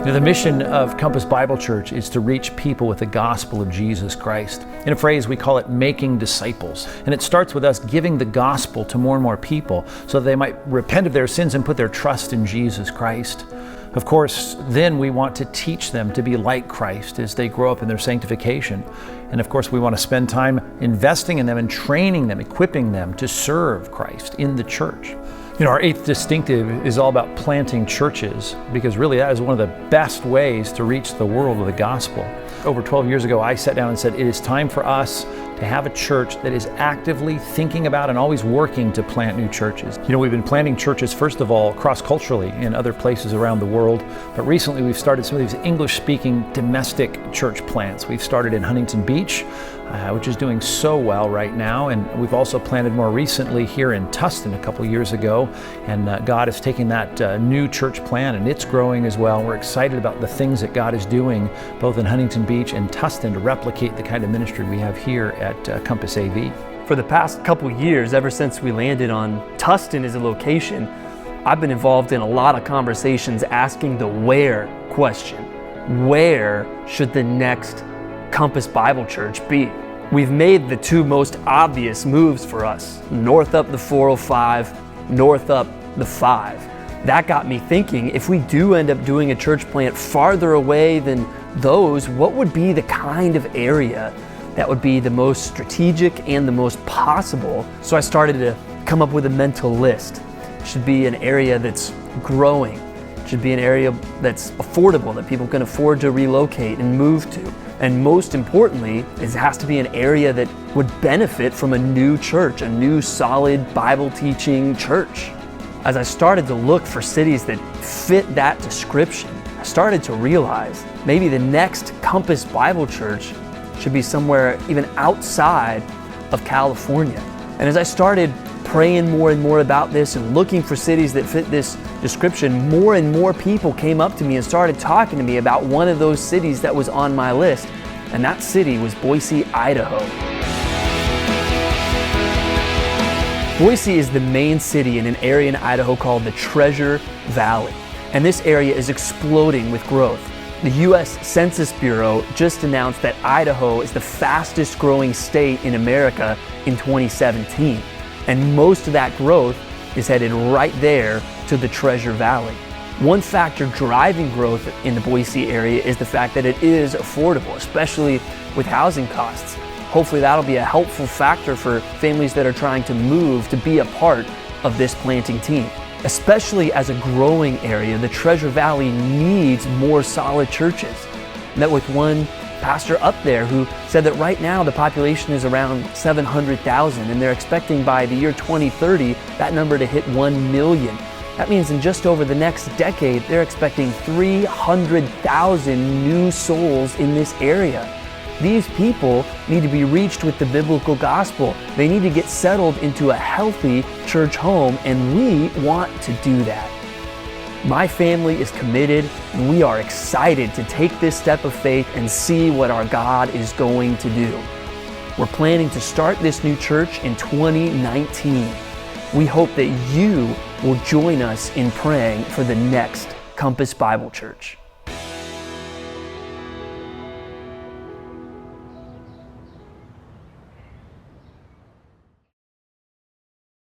The mission of Compass Bible Church is to reach people with the gospel of Jesus Christ. In a phrase, we call it making disciples. And it starts with us giving the gospel to more and more people so that they might repent of their sins and put their trust in Jesus Christ. Of course, then we want to teach them to be like Christ as they grow up in their sanctification. And of course, we want to spend time investing in them and training them, equipping them to serve Christ in the church. Our eighth distinctive is all about planting churches, because really that is one of the best ways to reach the world with the gospel. Over 12 years ago, I sat down and said, it is time for us to have a church that is actively thinking about and always working to plant new churches. We've been planting churches, first of all, cross-culturally in other places around the world, but recently we've started some of these English-speaking domestic church plants. We've started in Huntington Beach, which is doing so well right now, and we've also planted more recently here in Tustin a couple years ago, and God is taking that new church plant and it's growing as well. We're excited about the things that God is doing both in Huntington Beach and Tustin to replicate the kind of ministry we have here at Compass AV. For the past couple years, ever since we landed on Tustin as a location, I've been involved in a lot of conversations asking the where question. Where should the next Compass Bible Church be? We've made the two most obvious moves for us: north up the 405, north up the 5. That got me thinking, if we do end up doing a church plant farther away than those, what would be the kind of area that would be the most strategic and the most possible? So I started to come up with a mental list. It should be an area that's growing. It should be an area that's affordable, that people can afford to relocate and move to. And most importantly, it has to be an area that would benefit from a new church, a new solid Bible teaching church. As I started to look for cities that fit that description, I started to realize maybe the next Compass Bible Church should be somewhere even outside of California. And as I started praying more and more about this and looking for cities that fit this description, more and more people came up to me and started talking to me about one of those cities that was on my list, and that city was Boise, Idaho. Boise is the main city in an area in Idaho called the Treasure Valley, and this area is exploding with growth. The U.S. Census Bureau just announced that Idaho is the fastest growing state in America in 2017. And most of that growth is headed right there to the Treasure Valley. One factor driving growth in the Boise area is the fact that it is affordable, especially with housing costs. Hopefully that'll be a helpful factor for families that are trying to move to be a part of this planting team. Especially as a growing area, the Treasure Valley needs more solid churches. Met with one pastor up there who said that right now the population is around 700,000, and they're expecting by the year 2030 that number to hit 1 million. That means in just over the next decade, they're expecting 300,000 new souls in this area. These people need to be reached with the biblical gospel. They need to get settled into a healthy church home, and we want to do that. My family is committed, and we are excited to take this step of faith and see what our God is going to do. We're planning to start this new church in 2019. We hope that you will join us in praying for the next Compass Bible Church.